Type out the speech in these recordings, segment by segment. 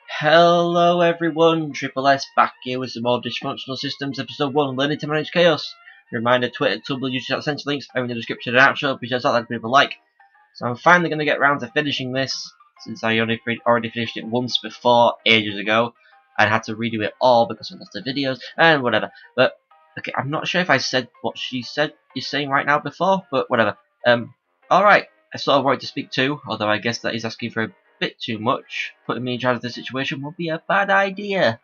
Hello everyone, Triple S back here with some more Dysfunctional Systems episode 1, Learning to Manage Chaos. Reminder, Twitter, Tumblr, YouTube, essential links are in the description and outro, because I like people like. So I'm finally going to get around to finishing this, since I already finished it once before, ages ago, and had to redo it all because of lots of videos, and whatever. But, okay, I'm not sure if I said what she said is saying right now before, but whatever. Alright, I sort of wanted to speak too, although I guess that is asking for a bit too much. Putting me in charge of the situation would be a bad idea.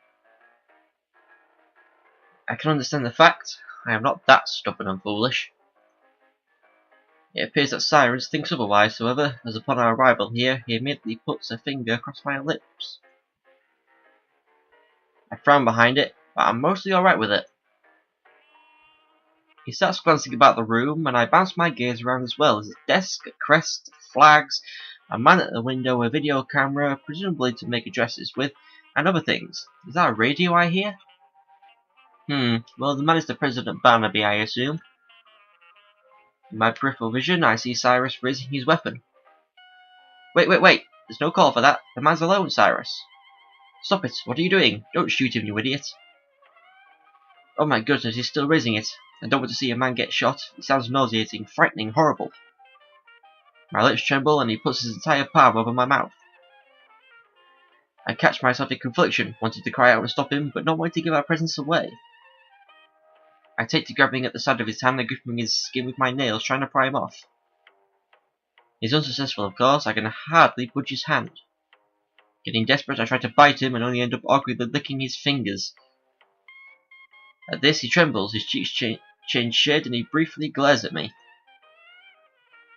I can understand the fact. I am not that stubborn and foolish. It appears that Cyrus thinks otherwise, however, as upon our arrival here, he immediately puts a finger across my lips. I frown behind it, but I'm mostly alright with it. He starts glancing about the room, and I bounce my gaze around as well. There's a desk, a crest, flags, a man at the window, a video camera, presumably to make addresses with, and other things. Is that a radio I hear? Well, the man is the President Barnaby, I assume. In my peripheral vision, I see Cyrus raising his weapon. Wait! There's no call for that. The man's alone, Cyrus. Stop it! What are you doing? Don't shoot him, you idiot. Oh my goodness, he's still raising it. I don't want to see a man get shot. It sounds nauseating, frightening, horrible. My lips tremble, and he puts his entire palm over my mouth. I catch myself in confliction, wanting to cry out and stop him, but not wanting to give our presence away. I take to grabbing at the side of his hand and gripping his skin with my nails, trying to pry him off. He's unsuccessful, of course. I can hardly budge his hand. Getting desperate, I try to bite him and only end up awkwardly licking his fingers. At this, he trembles, his cheeks change shade, and he briefly glares at me.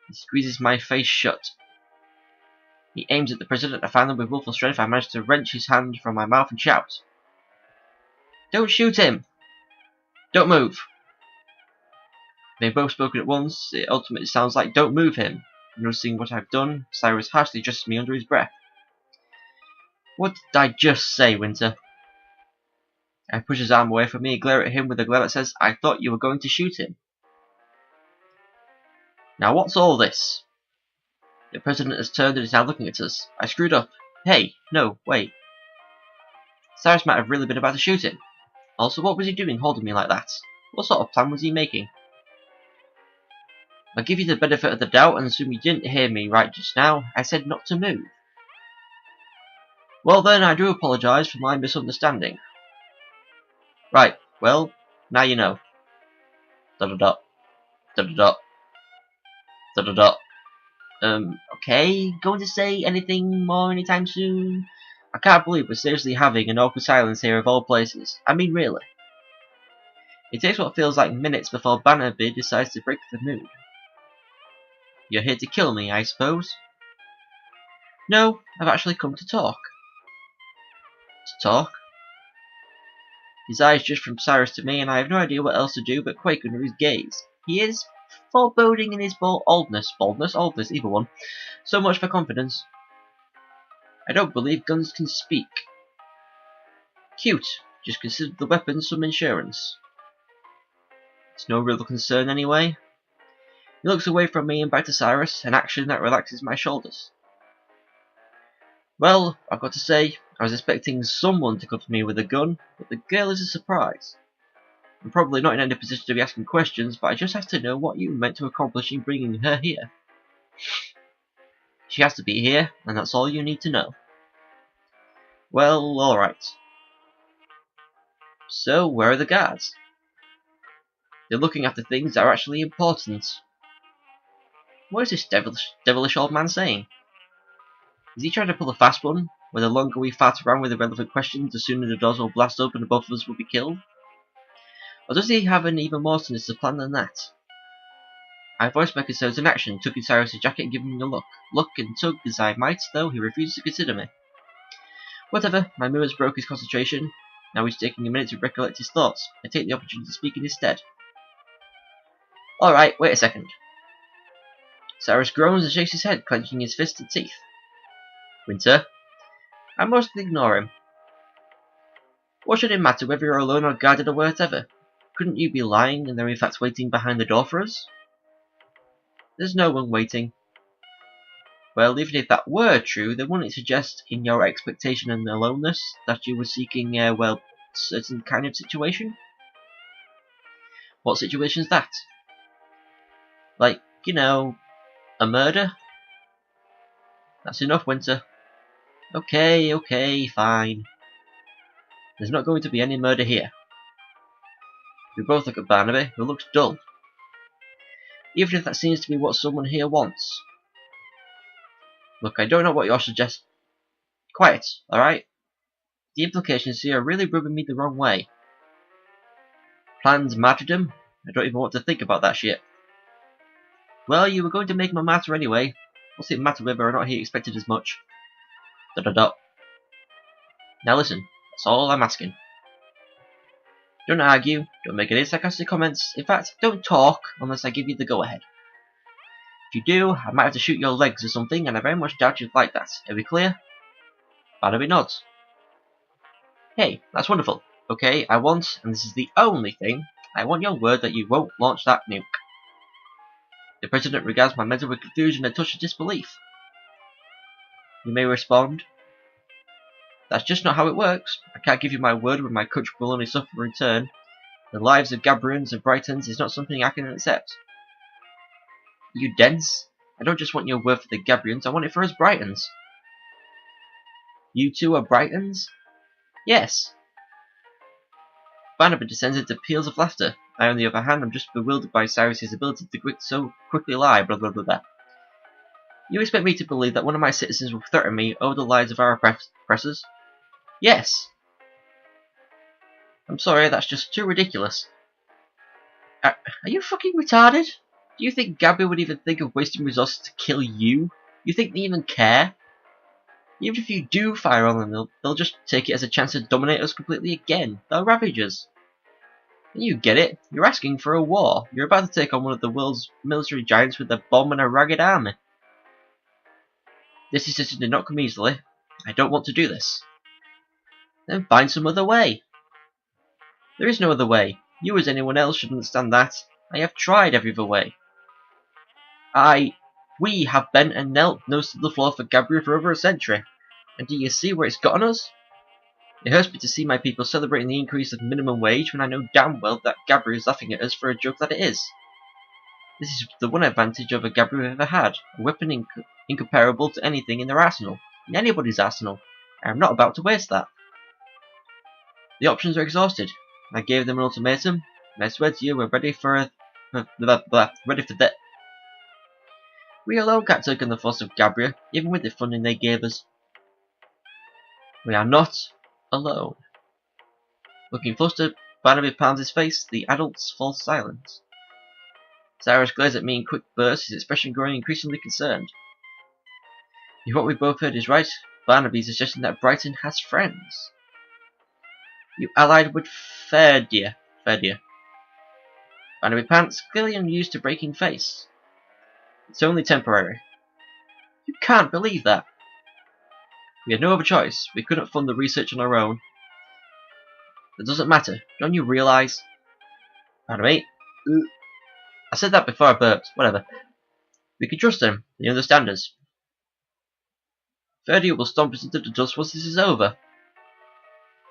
He squeezes my face shut. He aims at the President, and finally with willful strength I manage to wrench his hand from my mouth and shout. Don't shoot him! Don't move! They've both spoken at once. It ultimately sounds like don't move him. Noticing what I've done, Cyrus harshly addresses me under his breath. What did I just say, Winter? I push his arm away from me and glare at him with a glare that says, I thought you were going to shoot him. Now what's all this? The President has turned and is now looking at us. I screwed up. Hey, no, wait. Cyrus might have really been about to shoot him. Also, what was he doing holding me like that? What sort of plan was he making? I'll give you the benefit of the doubt and assume you didn't hear me right just now. I said not to move. Well then, I do apologise for my misunderstanding. Right, well, now you know. Da-da-da. Da-da-da. Da-da-da. Okay, going to say anything more anytime soon? I can't believe we're seriously having an awkward silence here of all places. I mean, really. It takes what feels like minutes before Barnaby decides to break the mood. You're here to kill me, I suppose? No, I've actually come to talk. To talk? His eyes drift from Cyrus to me, and I have no idea what else to do but quake under his gaze. He is foreboding in his boldness, either one. So much for confidence. I don't believe guns can speak. Cute. Just consider the weapon some insurance. It's no real concern anyway. He looks away from me and back to Cyrus, an action that relaxes my shoulders. Well, I've got to say, I was expecting someone to come to me with a gun, but the girl is a surprise. I'm probably not in any position to be asking questions, but I just have to know what you meant to accomplish in bringing her here. She has to be here, and that's all you need to know. Well, alright. So, where are the guards? They're looking after things that are actually important. What is this devilish old man saying? Is he trying to pull a fast one, where the longer we fart around with irrelevant questions, the sooner the doors will blast open and both of us will be killed? Or does he have an even more sinister plan than that? I voiced my concerns in action, took his Cyrus' jacket and giving him a look. Look and tug as I might, though, he refused to consider me. Whatever, my mirrors broke his concentration. Now he's taking a minute to recollect his thoughts. I take the opportunity to speak in his stead. Alright, wait a second. Cyrus groans and shakes his head, clenching his fists and teeth. Winter, I mostly ignore him. What should it matter whether you're alone or guarded or whatever? Couldn't you be lying and they're in fact waiting behind the door for us? There's no one waiting. Well, even if that were true, then wouldn't it suggest, in your expectation and aloneness, that you were seeking a, well, certain kind of situation? What situation's that? Like, you know, a murder? That's enough, Winter. Okay, fine. There's not going to be any murder here. We both look at Barnaby, who looks dull. Even if that seems to be what someone here wants. Look, I don't know what you're suggesting. Quiet, alright? The implications here are really rubbing me the wrong way. Planned martyrdom? I don't even want to think about that shit. Well, you were going to make him a martyr anyway. What's it matter whether or not he expected as much? ... Now listen, that's all I'm asking. Don't argue, don't make any sarcastic comments. In fact, don't talk unless I give you the go-ahead. If you do, I might have to shoot your legs or something, and I very much doubt you'd like that. Are we clear? Barnaby nods. Hey, that's wonderful. Okay, I want, and this is the only thing, I want your word that you won't launch that nuke. The President regards my mental confusion and a touch of disbelief. You may respond. That's just not how it works. I can't give you my word when my country will only suffer in return. The lives of Gabrians and Brightons is not something I can accept. Are you dense? I don't just want your word for the Gabrians, I want it for us Brightons. You two are Brightons? Yes. Barnaby descends into peals of laughter. I, on the other hand, am just bewildered by Cyrus's ability to so quickly lie, blah blah blah blah. You expect me to believe that one of my citizens will threaten me over the lives of our oppressors? Yes. I'm sorry, that's just too ridiculous. Are you fucking retarded? Do you think Gabby would even think of wasting resources to kill you? You think they even care? Even if you do fire on them, they'll just take it as a chance to dominate us completely again. They'll ravage us. And you get it. You're asking for a war. You're about to take on one of the world's military giants with a bomb and a ragged army. This decision did not come easily. I don't want to do this. Then find some other way. There is no other way. You as anyone else should understand that. I have tried every other way. We have bent and knelt nose to the floor for Gabriel for over a century. And do you see where it's gotten us? It hurts me to see my people celebrating the increase of minimum wage when I know damn well that Gabriel is laughing at us for a joke that it is. This is the one advantage over Gabriel we've ever had, a weapon incomparable to anything in their arsenal, in anybody's arsenal. I am not about to waste that. The options are exhausted. I gave them an ultimatum, and I swear to you we're ready for that. We alone can't take on the force of Gabriel, even with the funding they gave us. We are not alone. Looking flustered, Barnaby pounds his face. The adults fall silent. Cyrus glares at me in quick bursts, his expression growing increasingly concerned. If what we both heard is right, Barnaby is suggesting that Brighton has friends. You allied with Ferdia. Barnaby pants, clearly unused to breaking face. It's only temporary. You can't believe that. We had no other choice. We couldn't fund the research on our own. That doesn't matter. Don't you realise? Barnaby? I said that before I burped. Whatever. We can trust them. They understand us. Ferdia will stomp us into the dust once this is over. ...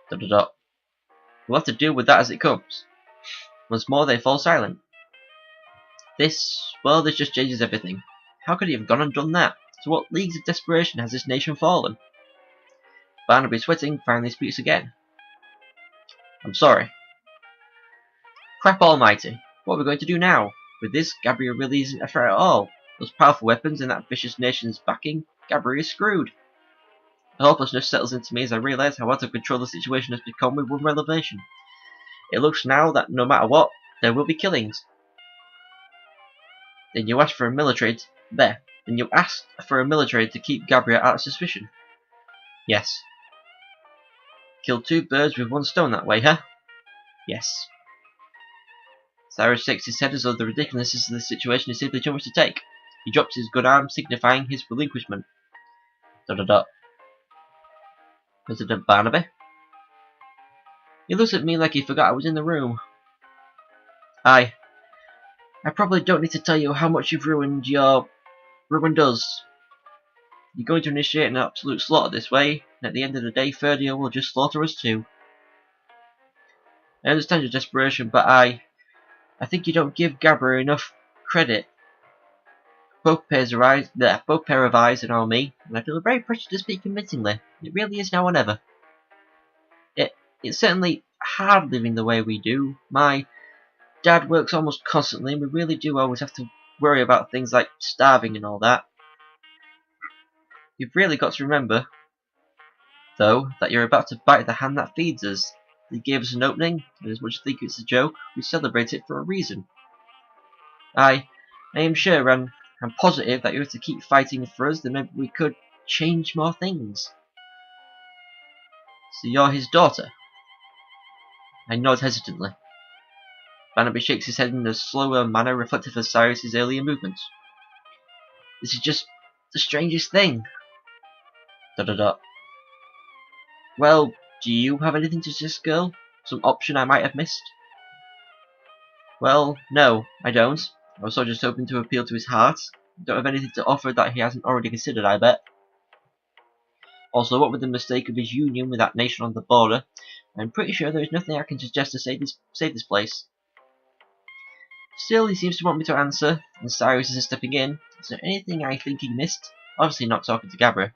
We'll have to deal with that as it comes. Once more they fall silent. This just changes everything. How could he have gone and done that? To what leagues of desperation has this nation fallen? Barnaby, sweating, finally speaks again. I'm sorry. Crap almighty. What are we going to do now? With this, Gabriel really isn't a threat at all. Those powerful weapons and that vicious nation's backing, Gabriel is screwed. The hopelessness settles into me as I realise how out of control the situation has become with one revelation. It looks now that no matter what, there will be killings. Then you asked for a military to keep Gabriel out of suspicion. Yes. Kill two birds with one stone that way, huh? Yes. Cyrus shakes his head as though the ridiculousness of the situation is simply too much to take. He drops his good arm, signifying his relinquishment. ... President Barnaby? He looks at me like he forgot I was in the room. I probably don't need to tell you how much you've ruined us. You're going to initiate an absolute slaughter this way, and at the end of the day, Ferdia will just slaughter us too. I understand your desperation, but I think you don't give Gabriel enough credit. Both pair of eyes on me, and I feel very pressured to speak convincingly. It really is now or never. It's certainly hard living the way we do. My dad works almost constantly, and we really do always have to worry about things like starving and all that. You've really got to remember, though, that you're about to bite the hand that feeds us. They gave us an opening, and as much as they think it's a joke, we celebrate it for a reason. I am sure and I'm positive that you have to keep fighting for us, then maybe we could change more things. So you're his daughter? I nod hesitantly. Barnaby shakes his head in a slower manner reflective of Cyrus's earlier movements. This is just the strangest thing. ... Well, do you have anything to suggest, girl? Some option I might have missed? Well, no, I don't. I was just hoping to appeal to his heart. Don't have anything to offer that he hasn't already considered, I bet. Also, what with the mistake of his union with that nation on the border, I'm pretty sure there is nothing I can suggest to save this place. Still, he seems to want me to answer, and Cyrus isn't stepping in. Is there anything I think he missed? Obviously not talking to Gabriel.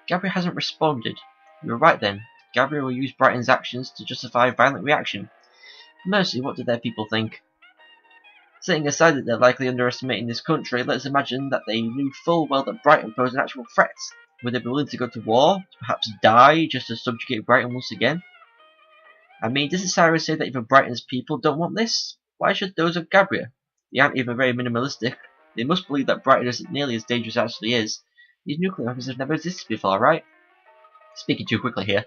Gabriel hasn't responded. You were right then. Gabriel will use Brighton's actions to justify violent reaction. Mercy, what do their people think? Setting aside that they're likely underestimating this country, let's imagine that they knew full well that Brighton posed an actual threat. Would they be willing to go to war, to perhaps die, just to subjugate Brighton once again? I mean, doesn't Cyrus say that even Brighton's people don't want this? Why should those of Gabriel? They aren't even very minimalistic. They must believe that Brighton isn't nearly as dangerous as it actually is. These nuclear weapons have never existed before, right? Speaking too quickly here.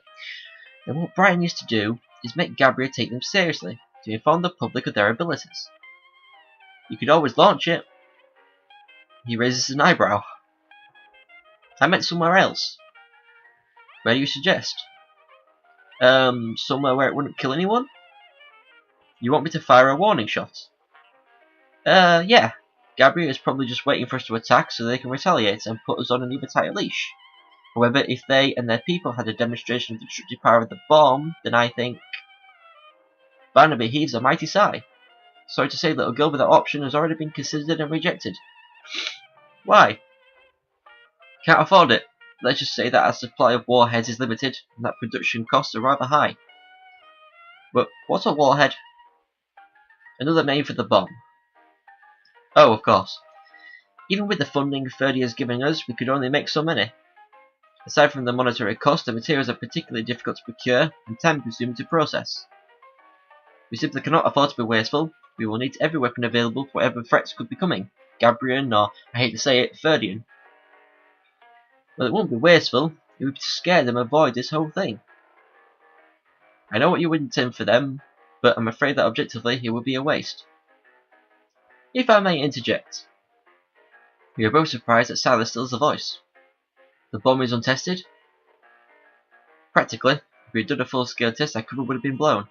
Then what Brighton used to do is make Gabriel take them seriously, to inform the public of their abilities. You could always launch it. He raises an eyebrow. I meant somewhere else. Where do you suggest? Somewhere where it wouldn't kill anyone? You want me to fire a warning shot? Yeah. Gabriel is probably just waiting for us to attack so they can retaliate and put us on an even tighter leash. However, if they and their people had a demonstration of the destructive power of the bomb, then I think... Barnaby heaves a mighty sigh. Sorry to say, little girl, but that option has already been considered and rejected. Why? Can't afford it. Let's just say that our supply of warheads is limited, and that production costs are rather high. But what's a warhead? Another name for the bomb. Oh, of course. Even with the funding Ferdia is giving us, we could only make so many. Aside from the monetary cost, the materials are particularly difficult to procure and time-consuming to process. We simply cannot afford to be wasteful. We will need every weapon available for whatever threats could be coming. Gabriel, or, I hate to say it, Ferdian. Well, it won't be wasteful. It would be to scare them and avoid this whole thing. I know what you would intend for them, but I'm afraid that objectively it would be a waste. If I may interject. We are both surprised that Silas still has a voice. The bomb is untested? Practically, if we had done a full-scale test, that cover would have been blown.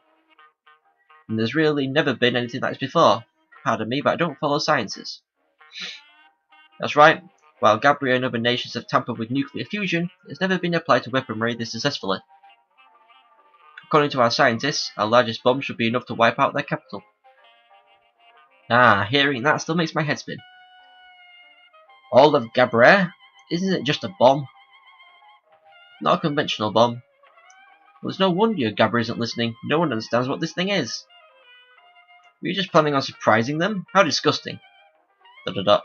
And there's really never been anything like this before. Pardon me, but I don't follow sciences. That's right. While Gabriel and other nations have tampered with nuclear fusion, it has never been applied to weaponry this successfully. According to our scientists, our largest bomb should be enough to wipe out their capital. Ah, hearing that still makes my head spin. All of Gabriel? Isn't it just a bomb? Not a conventional bomb. Well, there's no wonder Gabriel isn't listening. No one understands what this thing is. Were you just planning on surprising them? How disgusting. ... The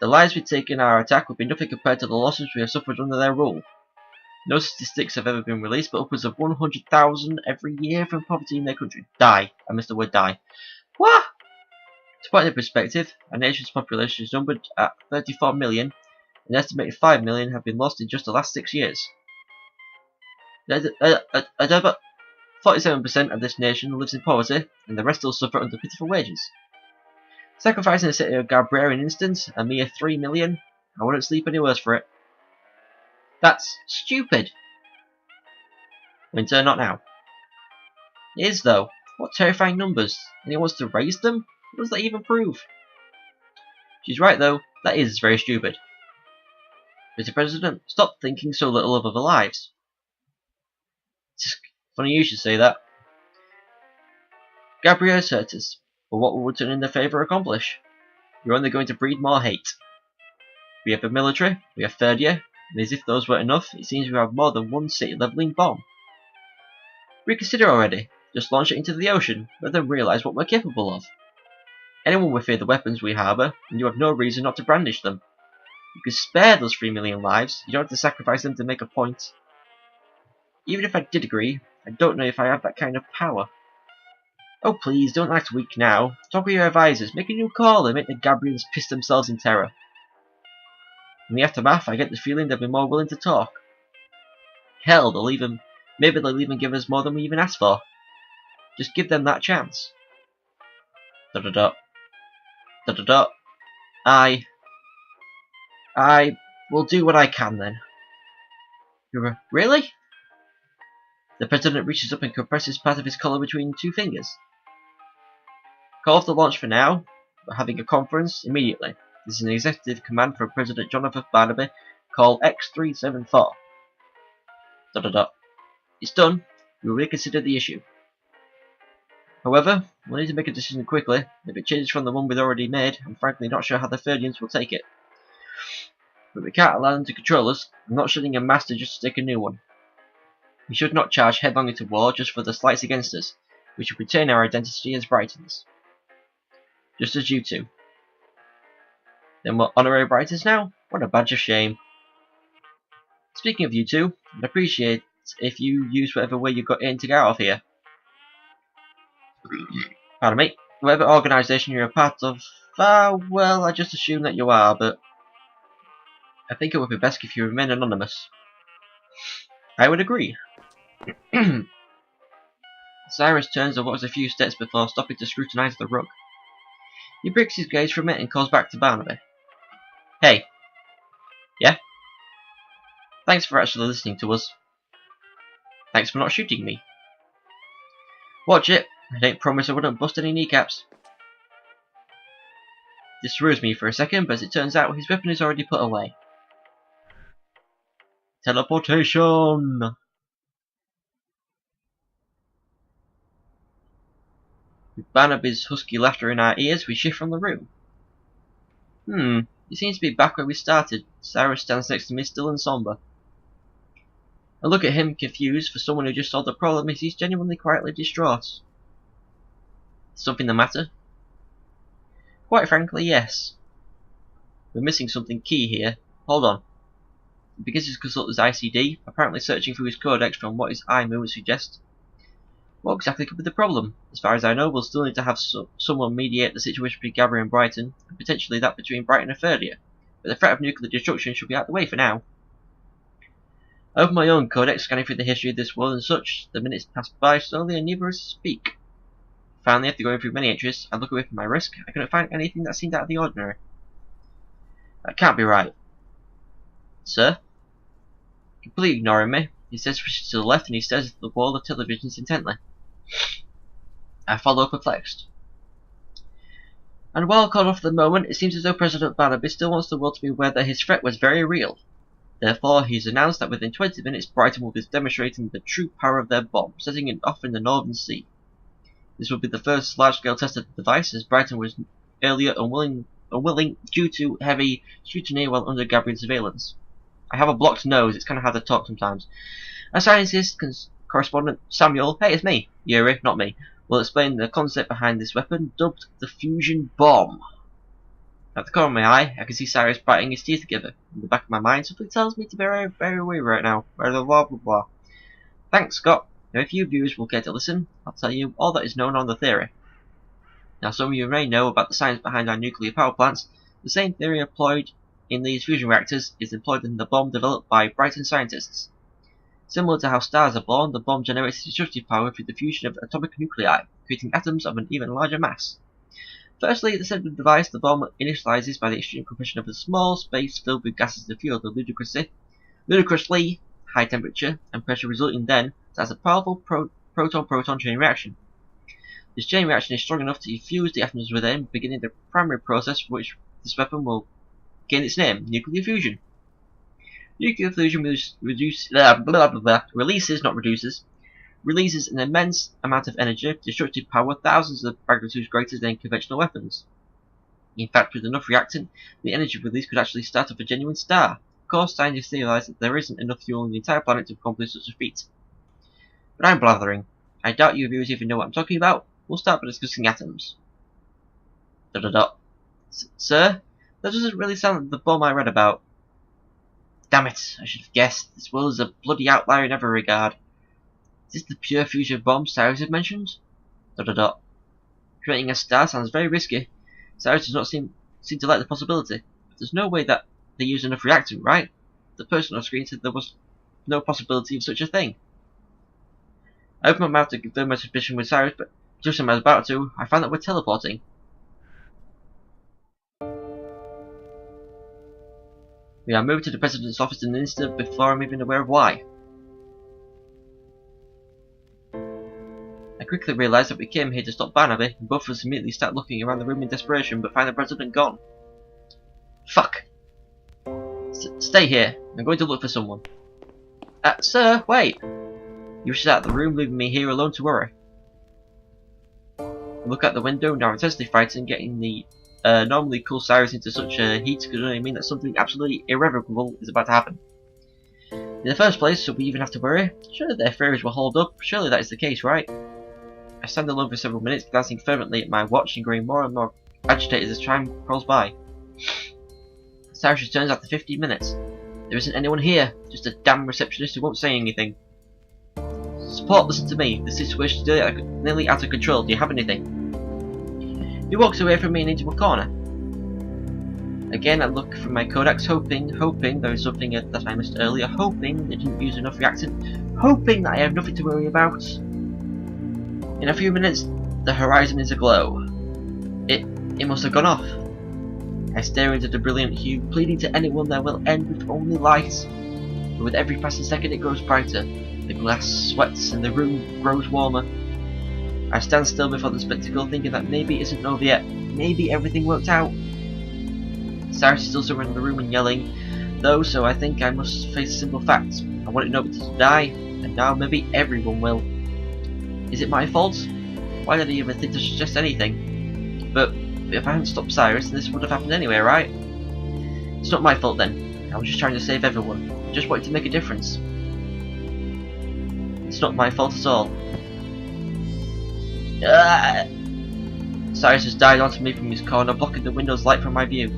lives we take in our attack would be nothing compared to the losses we have suffered under their rule. No statistics have ever been released, but upwards of 100,000 every year from poverty in their country die. I missed the word die. What? To put it in perspective, our nation's population is numbered at 34 million, and an estimated 5 million have been lost in just the last 6 years. 47% of this nation lives in poverty, and the rest still suffer under pitiful wages. Sacrificing the city of Gabriel in an instant, a mere 3 million, I wouldn't sleep any worse for it. That's stupid. Winter, not now. It is, though. What terrifying numbers. And he wants to raise them? What does that even prove? She's right, though. That is very stupid. Mr. President, stop thinking so little of other lives. It's funny you should say that. Gabriel hurt us, but what will return in their favour accomplish? You're only going to breed more hate. We have the military, we have third year, and as if those weren't enough, it seems we have more than one city-levelling bomb. Reconsider already. Just launch it into the ocean, let them realise what we're capable of. Anyone will fear the weapons we harbour, and you have no reason not to brandish them. You can spare those 3 million lives, you don't have to sacrifice them to make a point. Even if I did agree, I don't know if I have that kind of power. Oh please, don't act weak now. Talk with your advisors, make a new call and make the Gabriels piss themselves in terror. In the aftermath, I get the feeling they'll be more willing to talk. Hell, maybe they'll even give us more than we even asked for. Just give them that chance. Da-da-da. Da-da-da. I will do what I can then. Really? The President reaches up and compresses part of his collar between 2 fingers. Call off the launch for now. We're having a conference immediately. This is an executive command from President Jonathan Barnaby. Call X374. Da-da-da. It's done. We will reconsider the issue. However, we'll need to make a decision quickly. If it changes from the one we've already made, I'm frankly not sure how the Thirdians will take it. But we can't allow them to control us. I'm not shutting a master just to take a new one. We should not charge headlong into war just for the slights against us. We should retain our identity as Brightons. Just as you two. Then we're honorary Brightons now? What a badge of shame. Speaking of you two, I'd appreciate if you use whatever way you got in to get out of here. Pardon me. Whatever organisation you're a part of, well, I just assume that you are, but I think it would be best if you remain anonymous. I would agree. Cyrus turns and walks a few steps before stopping to scrutinise the rug. He breaks his gaze from it and calls back to Barnaby. Hey. Yeah? Thanks for actually listening to us. Thanks for not shooting me. Watch it. I don't promise I wouldn't bust any kneecaps. This throws me for a second, but as it turns out, his weapon is already put away. Teleportation! With Barnaby's husky laughter in our ears, we shift from the room. He seems to be back where we started. Cyrus stands next to me, still and somber. I look at him, confused. For someone who just solved the problem, he's genuinely quietly distraught. Something the matter? Quite frankly, yes. We're missing something key here. Hold on. He begins to consult his ICD, apparently searching through his codex from what his eye movement suggests. What exactly could be the problem? As far as I know, we'll still need to have someone mediate the situation between Gabriel and Brighton, and potentially that between Brighton and Ferdia. But the threat of nuclear destruction should be out of the way for now. I open my own codex, scanning through the history of this world and such. The minutes pass by slowly and neither of us speak. Finally, after going through many entries, I look away from my risk. I couldn't find anything that seemed out of the ordinary. That can't be right. Sir? Completely ignoring me, he stares to the left and he stares at the wall of televisions intently. I follow, perplexed. And while caught off the moment, it seems as though President Barnaby still wants the world to be aware that his threat was very real. Therefore, he's announced that within 20 minutes, Brighton will be demonstrating the true power of their bomb, setting it off in the Northern Sea. This will be the first large-scale test of the device, as Brighton was earlier unwilling due to heavy scrutiny while under Gabriel's surveillance. I have a blocked nose, it's kind of hard to talk sometimes. Our scientist correspondent Samuel, hey, it's me, Yuri, not me, will explain the concept behind this weapon, dubbed the fusion bomb. At the corner of my eye, I can see Cyrus biting his teeth together. In the back of my mind, something tells me to be very, very weary right now. Blah, blah, blah, blah. Thanks, Scott. Now, if you viewers will care to listen, I'll tell you all that is known on the theory. Now, some of you may know about the science behind our nuclear power plants. The same theory employed in these fusion reactors is employed in the bomb developed by Brighton scientists. Similar to how stars are born, the bomb generates destructive power through the fusion of atomic nuclei, creating atoms of an even larger mass. Firstly, the central device, the bomb initializes by the extreme compression of a small space filled with gases to fuel the ludicrously high temperature and pressure, resulting then as a powerful proton-proton chain reaction. This chain reaction is strong enough to fuse the atoms within, beginning the primary process for which this weapon will gain its name, nuclear fusion. Nuclear fusion releases an immense amount of energy, destructive power thousands of magnitudes greater than conventional weapons. In fact, with enough reactant, the energy release could actually start up a genuine star. Of course, scientists realize that there isn't enough fuel in the entire planet to accomplish such a feat. But I'm blathering. I doubt you viewers even know what I'm talking about. We'll start by discussing atoms. Sir? That doesn't really sound like the bomb I read about. Damn it, I should have guessed. This world is a bloody outlier in every regard. Is this the pure fusion bomb Cyrus had mentioned? Creating a star sounds very risky. Cyrus does not seem to like the possibility. But there's no way that they used enough reactant, right? The person on screen said there was no possibility of such a thing. I opened my mouth to confirm my suspicion with Cyrus, but just as I was about to, I found that we're teleporting. We are moved to the President's office in an instant before I'm even aware of why. I quickly realised that we came here to stop Barnaby, and both of us immediately start looking around the room in desperation, but find the President gone. Fuck! Stay here. I'm going to look for someone. Sir, wait! You rushed out of the room, leaving me here alone to worry. I look out the window, now intensely frightened. Getting the normally cool Cyrus into such a heat could only mean that something absolutely irrevocable is about to happen. In the first place, should we even have to worry? Surely their theories will hold up. Surely that is the case, right? I stand alone for several minutes, glancing fervently at my watch and growing more and more agitated as time crawls by. Cyrus returns after 15 minutes. There isn't anyone here, just a damn receptionist who won't say anything. Support, listen to me. The situation is nearly out of control. Do you have anything? He walks away from me and into a corner. Again, I look from my codex, hoping there is something that I missed earlier, hoping they didn't use enough reactant, hoping that I have nothing to worry about. In a few minutes, the horizon is aglow. It must have gone off. I stare into the brilliant hue, pleading to anyone that will end with only light. But with every passing second, it grows brighter. The glass sweats and the room grows warmer. I stand still before the spectacle, thinking that maybe it isn't over yet. Maybe everything worked out. Cyrus is still surrounding the room and yelling, though, so I think I must face a simple fact. I wanted nobody to die, and now maybe everyone will. Is it my fault? Why did I even think to suggest anything? But if I hadn't stopped Cyrus, then this would have happened anyway, right? It's not my fault then. I was just trying to save everyone. I just wanted to make a difference. It's not my fault at all. Cyrus has died onto me from his corner, blocking the window's light from my view.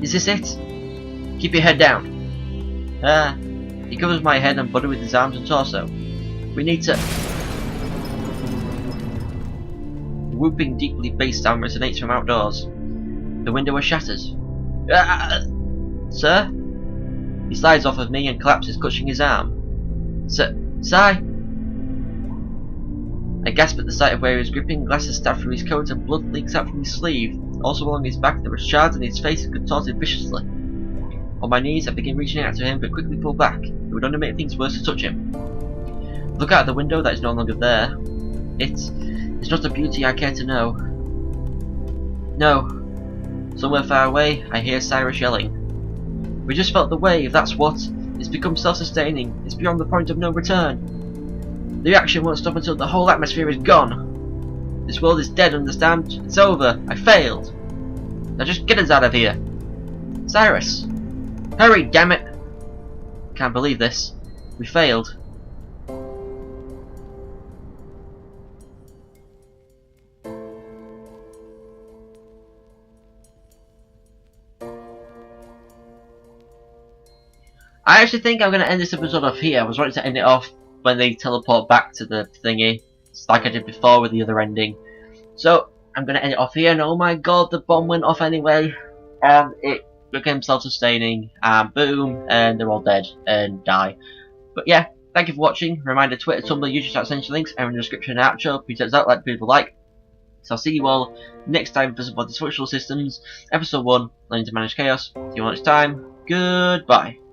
Is this it? Keep your head down. He covers my head and body with his arms and torso. We need to... The whooping, deeply bass sound resonates from outdoors. The window is shattered. Sir? He slides off of me and collapses, clutching his arm. Cy? I gasp at the sight of where he was gripping. Glasses stab through his coat and blood leaks out from his sleeve. Also along his back there were shards and his face is contorted viciously. On my knees I begin reaching out to him, but quickly pull back. It would only make things worse to touch him. Look out the window, that is no longer there. It's not a beauty I care to know. No. Somewhere far away I hear Cyrus yelling. We just felt the wave, that's what. It's become self-sustaining. It's beyond the point of no return. The reaction won't stop until the whole atmosphere is gone. This world is dead, understand? It's over. I failed. Now just get us out of here. Cyrus! Hurry, damn it! Can't believe this. We failed. I actually think I'm going to end this episode off here. I was wanting to end it off when they teleport back to the thingy, like I did before with the other ending. So, I'm going to end it off here, and oh my god, the bomb went off anyway, and it became self-sustaining, and boom, and they're all dead, and die. But yeah, thank you for watching. Reminder, Twitter, Tumblr, YouTube, essential links are in the description and outro. Please check us out, like people like. So I'll see you all next time for some more Dysfunctional Systems, Episode 1, Learning to Manage Chaos. See you all next time. Goodbye.